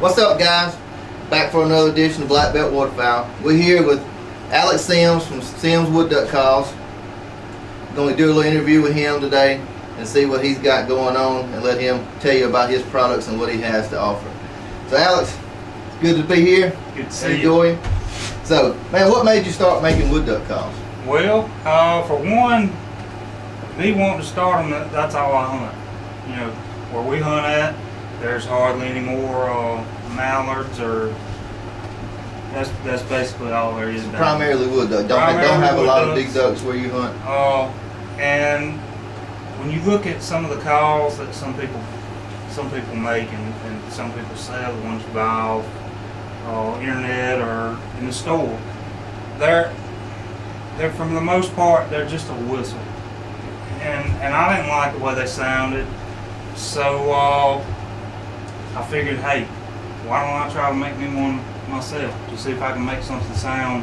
What's up, guys? Back for another edition of Black Belt Waterfowl. We're here with Alex Sims from Sims Wood Duck Calls. We're going to do a little interview with him today and see what he's got going on and let him tell you about his products and what he has to offer. So Alex, it's good to be here. Good to see you. So, man, what made you start making wood duck calls? Well, for one, me wanting to start them, that's all I hunt. You know, where we hunt at, there's hardly any more mallards, or that's basically all there is. Primarily wood duck. Don't have a lot of big ducks where you hunt. And when you look at some of the calls that some people make and some people sell, the ones you buy off internet or in the store, they're for the most part they're just a whistle, and I didn't like the way they sounded, so I figured, hey, why don't I try to make me one myself to see if I can make something sound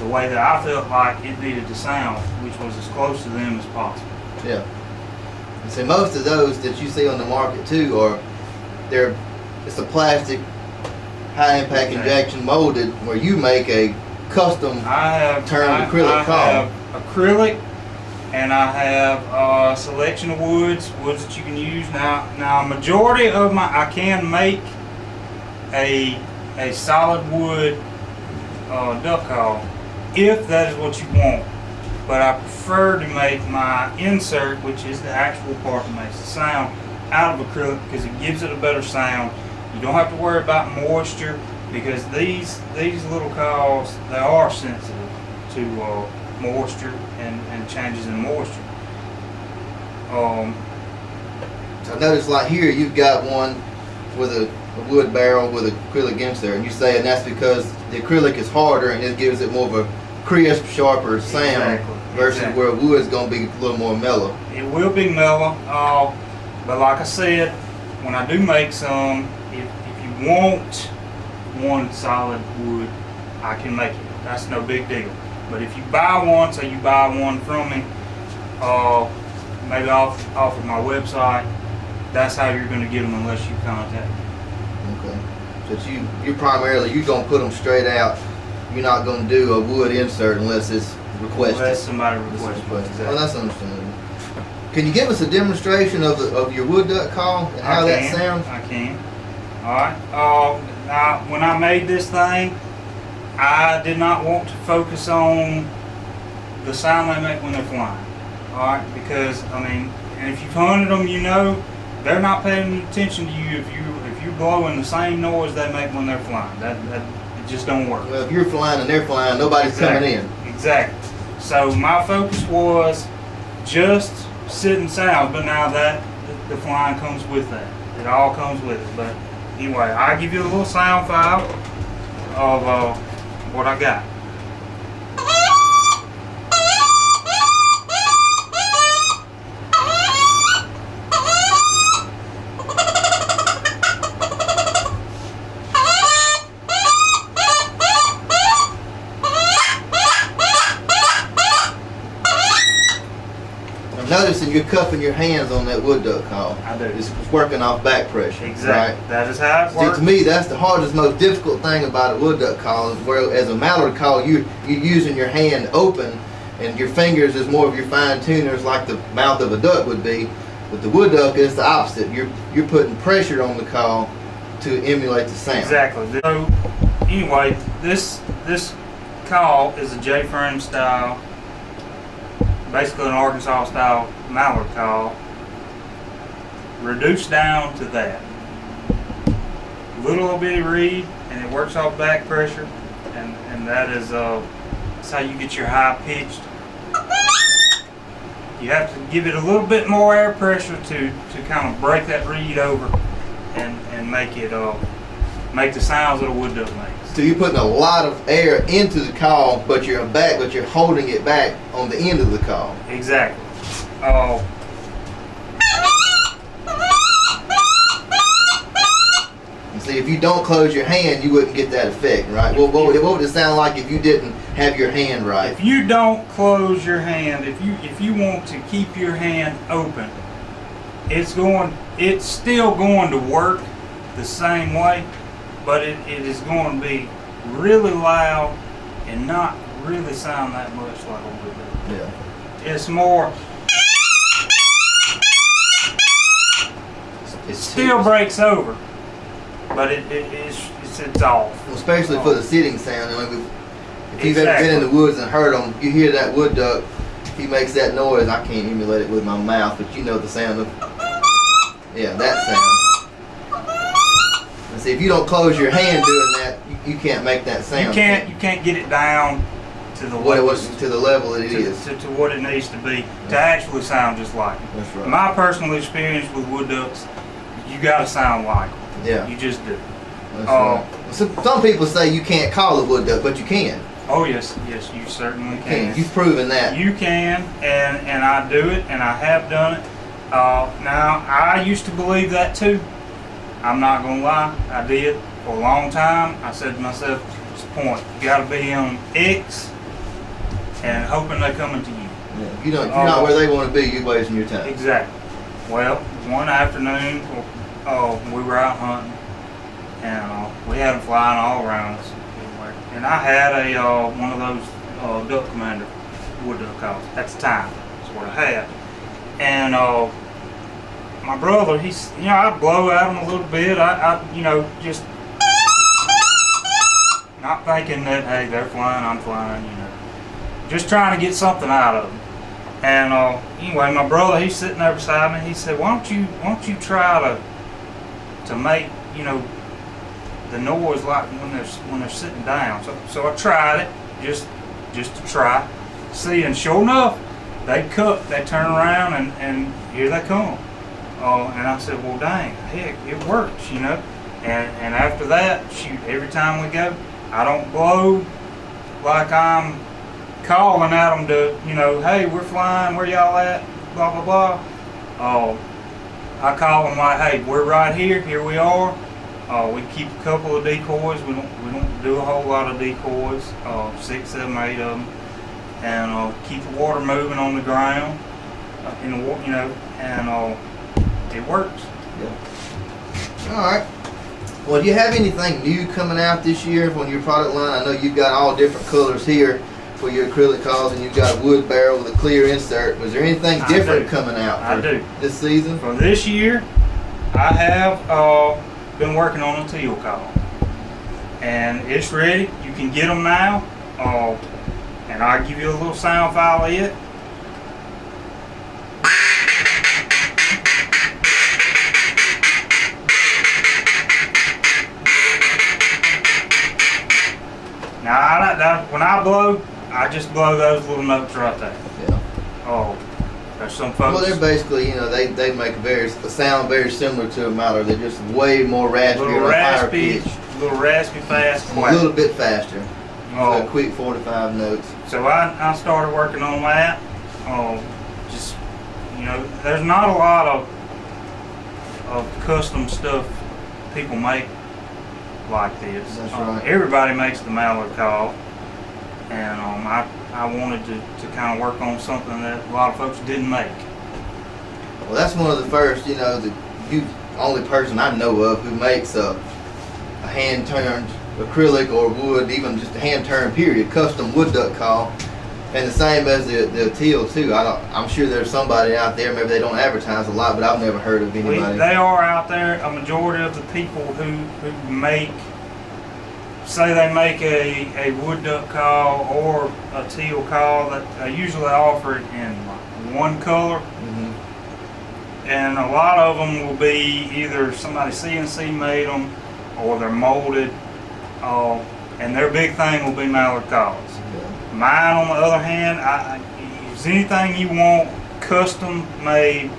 the way that I felt like it needed to sound, which was as close to them as possible. Yeah. And see, most of those that you see on the market too it's a plastic high impact injection molded, where you make a custom turned acrylic call. I have acrylic, and I have a selection of woods that you can use. Now, majority of I can make a solid wood duck call if that is what you want. But I prefer to make my insert, which is the actual part that makes the sound, out of acrylic, because it gives it a better sound. You don't have to worry about moisture, because these little calls, they are sensitive to moisture and changes in moisture. I noticed, like here, you've got one with a wood barrel with acrylic insert, and you say, and that's because the acrylic is harder and it gives it more of a crisp, sharper sound. Exactly. Versus where wood's going to be a little more mellow. It will be mellow, but like I said, when I do make some, if you want one solid wood, I can make it. That's no big deal. But if you buy one, say you buy one from me, maybe off of my website, that's how you're going to get them unless you contact me. Okay. So you're going to put them straight out. You're not going to do a wood insert unless it's requested. Unless somebody requests. Exactly. Oh, that's understandable. Can you give us a demonstration of your wood duck call and how that sounds? I can. All right. Now, when I made this thing, I did not want to focus on the sound they make when they're flying. All right, because and if you've hunted them, you know they're not paying attention to you if you're blowing the same noise they make when they're flying. That it just don't work. Well, if you're flying and they're flying, nobody's coming in. Exactly. So my focus was just sitting sounds, but now that the flying comes with that. It all comes with it. But anyway, I'll give you a little sound file of what I got. Noticing you're cupping your hands on that wood duck call. I do. It's working off back pressure. Exactly. Right? That is how it works. See, to me, that's the hardest, most difficult thing about a wood duck call. Is where, as a mallard call, you're using your hand open, and your fingers is more of your fine tuners, like the mouth of a duck would be. With the wood duck, it's the opposite. You're putting pressure on the call to emulate the sound. Exactly. So anyway, this call is a J-frame style. Basically an Arkansas style mallard call, reduced down to that. Little bitty reed, and it works off back pressure, and that's how you get your high pitched. You have to give it a little bit more air pressure to kind of break that reed over and make it make the sounds that a wood duck makes. So you're putting a lot of air into the call, but you're holding it back on the end of the call. Exactly. And see, if you don't close your hand, you wouldn't get that effect, right? What would it sound like if you didn't have your hand right? If you don't close your hand, if you want to keep your hand open, it's still going to work the same way, but it is going to be really loud and not really sound that much like a wood duck. Yeah. It's more. It's Still breaks over, but it's off. Well, especially for the sitting sound. I mean, if you've ever Exactly. been in the woods and heard them, you hear that wood duck. He makes that noise. I can't emulate it with my mouth, but you know the sound of. Yeah, that sound. And see, if you don't close your hand doing that, you can't make that sound. You can't get it down to the What it levels- was to the level it to, is. to what it needs to be to actually sound just like it. That's right. My personal experience with wood ducks, you gotta sound like them. Yeah. You just do. That's Oh. right. So, some people say you can't call a wood duck, but you can. Oh yes, yes, you certainly can. You've proven that. You can, and I do it, and I have done it. Now, I used to believe that too. I'm not gonna lie, I did for a long time. I said to myself, "What's the point? You gotta be on X and hoping they're coming to you." Yeah. If you're not where they want to be, you're wasting your time. Exactly. Well, one afternoon, we were out hunting, and we had them flying all around us. And I had a one of those duck commander wood duck calls at the time. That's what I had. And my brother, I blow at him a little bit. I just not thinking that, hey, they're flying, I'm flying, just trying to get something out of them. And anyway, my brother, he's sitting there beside me. He said, "Why don't you try to make the noise like when they're sitting down?" So I tried it just to try, see, and sure enough, they turn around and here they come. And I said, "Well, dang, heck, it works, And after that, shoot, every time we go, I don't blow like I'm calling at them to, "Hey, we're flying, where y'all at? Blah blah blah." I call them like, "Hey, we're right here. Here we are." We keep a couple of decoys. We don't do a whole lot of decoys. 6, 7, 8 of them, and keep the water moving on the ground. And it works. Yeah. All right. Well, do you have anything new coming out this year on your product line? I know you've got all different colors here for your acrylic calls, and you've got a wood barrel with a clear insert. Was there anything I different do. coming out I for do. this season? For this year, I have been working on a teal call, and it's ready. You can get them now, and I'll give you a little sound file of it. Now, when I blow, I just blow those little notes right there. Yeah. There's some folks. Well, they're basically, they make a sound very similar to a mallard. They're just way more raspy, little or higher raspy, pitch, little raspy, fast, a quiet. little bit faster. Oh. So a quick 4 to 5 notes. So I started working on that. Just there's not a lot of custom stuff people make like this. That's right. Everybody makes the mallard call, and I wanted to kind of work on something that a lot of folks didn't make. Well, that's one of the first, the only person I know of who makes a hand-turned acrylic or wood, even just a hand-turned period, custom wood duck call. And the same as the teal too. I'm sure there's somebody out there, maybe they don't advertise a lot, but I've never heard of anybody. They are out there. A majority of the people who say they make a wood duck call or a teal call, that they usually offer it in one color. Mm-hmm. And a lot of them will be either somebody CNC made them or they're molded. And their big thing will be mallard calls. Yeah. Mine, on the other hand, if there's anything you want custom made,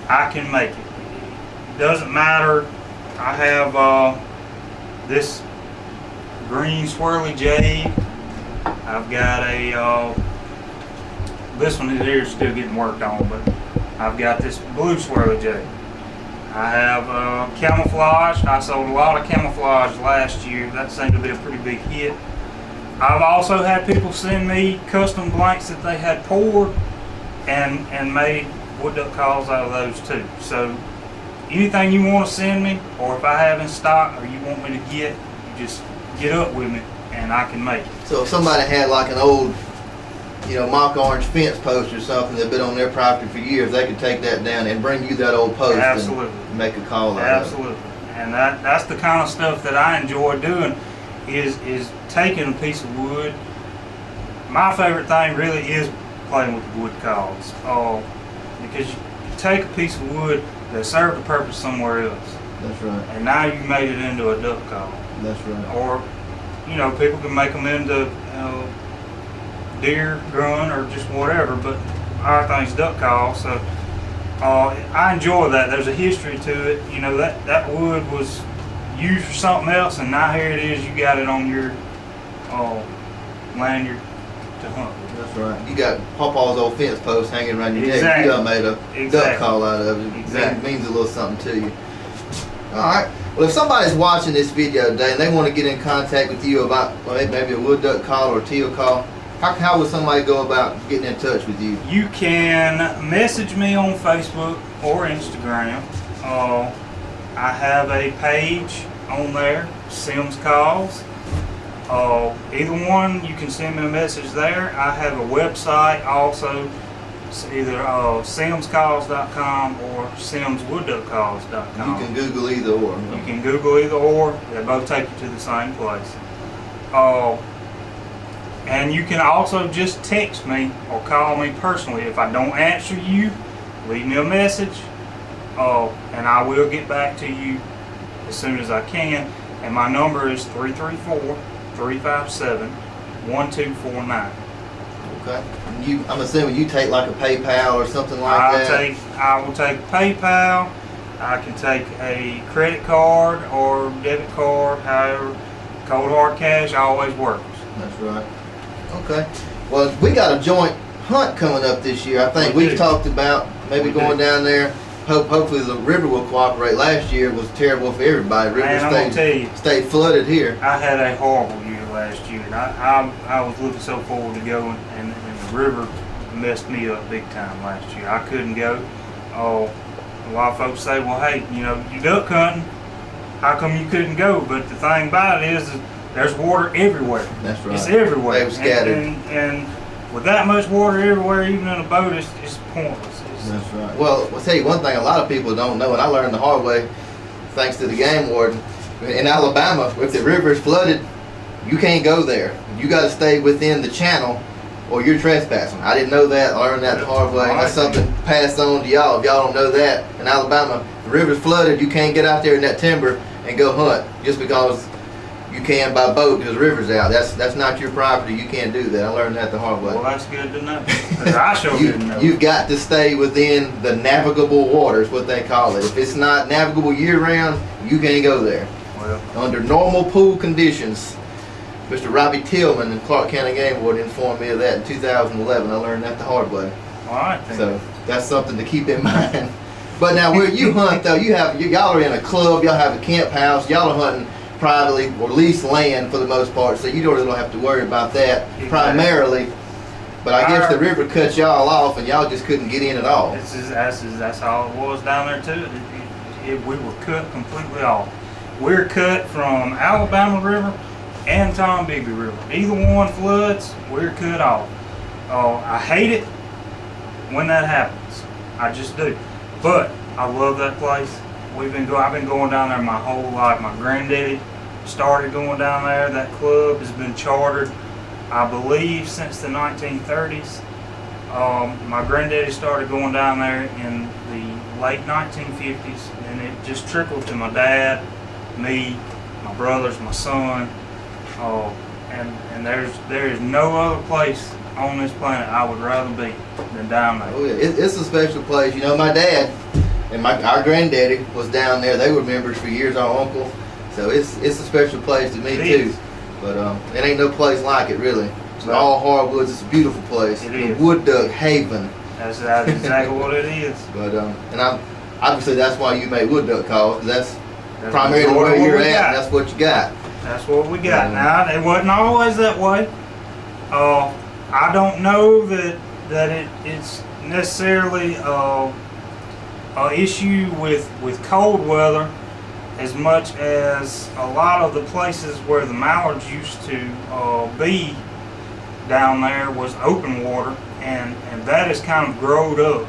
I can make it. Doesn't matter. I have this green swirly jade. I've got this one here is still getting worked on, but I've got this blue swirly jade. I have camouflage. I sold a lot of camouflage last year. That seemed to be a pretty big hit. I've also had people send me custom blanks that they had poured and made wood duck calls out of those too. So anything you want to send me, or if I have in stock or you want me to get, just get up with me and I can make it. So if somebody had like an old, mock orange fence post or something that been on their property for years, they could take that down and bring you that old post Absolutely. and make a call out of Absolutely. And that's the kind of stuff that I enjoy doing is taking a pice of wood. My favorite thing really is playing with the wood coils. Because you take a piece of wood that served a purpose somewhere else. it. That's right. And now you made it into a duck call. That's right. Or, people can make them into deer, grunt, or just whatever, but our thing's duck call, so I enjoy that. There's a history to it. That wood was used for something else, and now here it is, you got it on your lanyard to hunt with. That's right. You got Pawpaw's old fence post hanging around your neck. Exactly. You done made a duck Exactly. call out of it. Exactly. It means a little something to you. All right. Well, if somebody's watching this video today and they want to get in contact with you about maybe a wood duck call or a teal call, how would somebody go about getting in touch with you? You can message me on Facebook or Instagram. I have a page on there, Sims Calls. Either one, you can send me a message there. I have a website also. It's either simscalls.com or simswoodduckcalls.com. You can Google either or. You can Google either or. They both take you to the same place. And you can also just text me or call me personally. If I don't answer you, leave me a message, and I will get back to you as soon as I can. And my number is 334-357-1249. Okay. And I'm assuming you take like a PayPal or something like that. I will take PayPal. I can take a credit card or debit card, however. Cold hard cash always works. That's right. Okay. Well, we got a joint hunt coming up this year. I think we've talked about maybe going down there. Hopefully the river will cooperate. Last year was terrible for everybody. River Man, I'm gonna tell you, stayed flooded here. I had a horrible year last year, and I was looking so forward to going, and the river messed me up big time last year. I couldn't go. A lot of folks say, well, hey, you're duck hunting. How come you couldn't go? But the thing about it is there's water everywhere. That's right. It's everywhere. They were scattered. And with that much water everywhere, even in a boat, it's pointless. That's right. Well, I'll tell you one thing a lot of people don't know, and I learned the hard way thanks to the game warden. In Alabama, if the river is flooded, you can't go there. You got to stay within the channel or you're trespassing. I didn't know that. I learned that the hard way. That's something passed on to y'all. If y'all don't know that, in Alabama, if the river's flooded, you can't get out there in that timber and go hunt just because you can by boat because the river's out. That's not your property. You can't do that. I learned that the hard way. Well, that's good to know. 'Cause I sure didn't know. You've got to stay within the navigable waters, what they call it. If it's not navigable year-round, you can't go there. Well, Under normal pool conditions, Mr. Robbie Tillman and Clark County Game Warden informed me of that in 2011. I learned that the hard way. all right. Then. So that's something to keep in mind. But now where you hunt though, y'all are in a club, y'all have a camp house, y'all are hunting privately or leased land for the most part, so you really don't have to worry about that primarily. But I guess the river cut y'all off and y'all just couldn't get in at all. That's all it was down there too. We were cut completely off. We're cut from Alabama River and Tombigbee River. Either one floods, we're cut off. I hate it when that happens. I just do. But I love that place. I've been going down there my whole life. My granddaddy started going down there. That club has been chartered, I believe, since the 1930s. My granddaddy started going down there in the late 1950s, and it just trickled to my dad, me, my brothers, my son. And there is no other place on this planet I would rather be than down there. Oh yeah, it's a special place. My dad and our granddaddy was down there. They were members for years, our uncle. So it's a special place to me too. But it ain't no place like it really. It's all hardwoods. It's a beautiful place. It The is. Wood Duck Haven. That's exactly what it is. But obviously that's why you make wood duck calls, because that's That's primarily where what you're we at. got. And that's what you got. That's what we got. Now, it wasn't always that way. I don't know that it's necessarily an issue with cold weather as much as a lot of the places where the mallards used to be down there was open water, and that has kind of growed up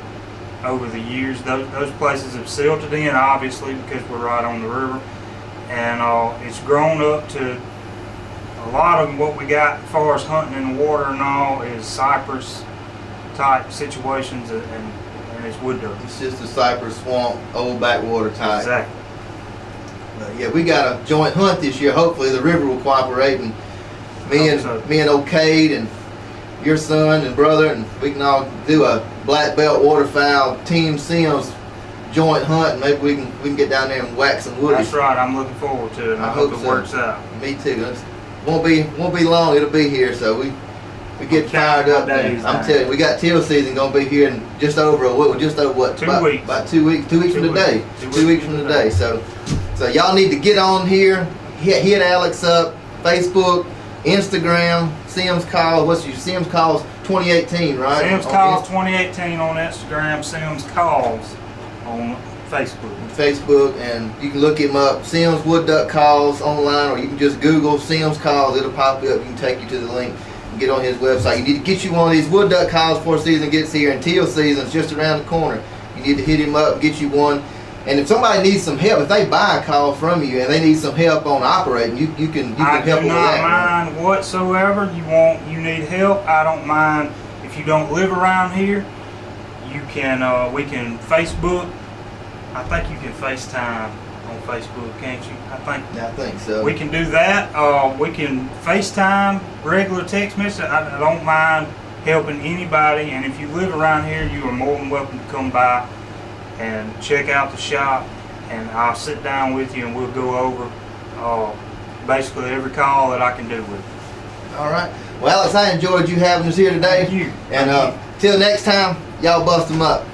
over the years. Those places have silted in, obviously, because we're right on the river, and it's grown up to a lot of what we got as far as hunting in the water and all is cypress type situations, and it's wood duck. It's just a cypress swamp, old backwater type. Exactly. But yeah, we got a joint hunt this year. Hopefully the river will cooperate, and me and old Cade and your son and brother, and we can all do a black belt waterfowl Team Sims joint hunt, and maybe we can get down there and whack some woodies. That's right. I'm looking forward to it. And I hope it works out. Me too. Won't be long. It'll be here, so we get fired up. I'm telling you, we got teal season gonna be here in just over a week. Just over what? 2 weeks. About 2 weeks. 2 weeks from today. 2 weeks from today. So y'all need to get on here. Hit Alex up. Facebook, Instagram, Sims Calls. What's your Sims Calls 2018, right? Sims Calls 2018 on Instagram. Sims Calls on Facebook, and you can look him up. Sims Wood Duck Calls online, or you can just Google Sims Calls. It'll pop up. You can take you to the link and get on his website. You need to get you one of these wood duck calls before season gets here, and teal season's just around the corner. You need to hit him up, get you one. And if somebody needs some help, if they buy a call from you and they need some help on operating, you can help them with that. I do not mind whatsoever. You need help, I don't mind. If you don't live around here, you can we can Facebook. I think you can FaceTime on Facebook, can't you? I think so. We can do that. We can FaceTime, regular text message. I don't mind helping anybody. And if you live around here, you are more than welcome to come by and check out the shop. And I'll sit down with you and we'll go over basically every call that I can do with you. All right. Well, Alex, I enjoyed you having us here today. Thank you. And till next time, y'all bust them up.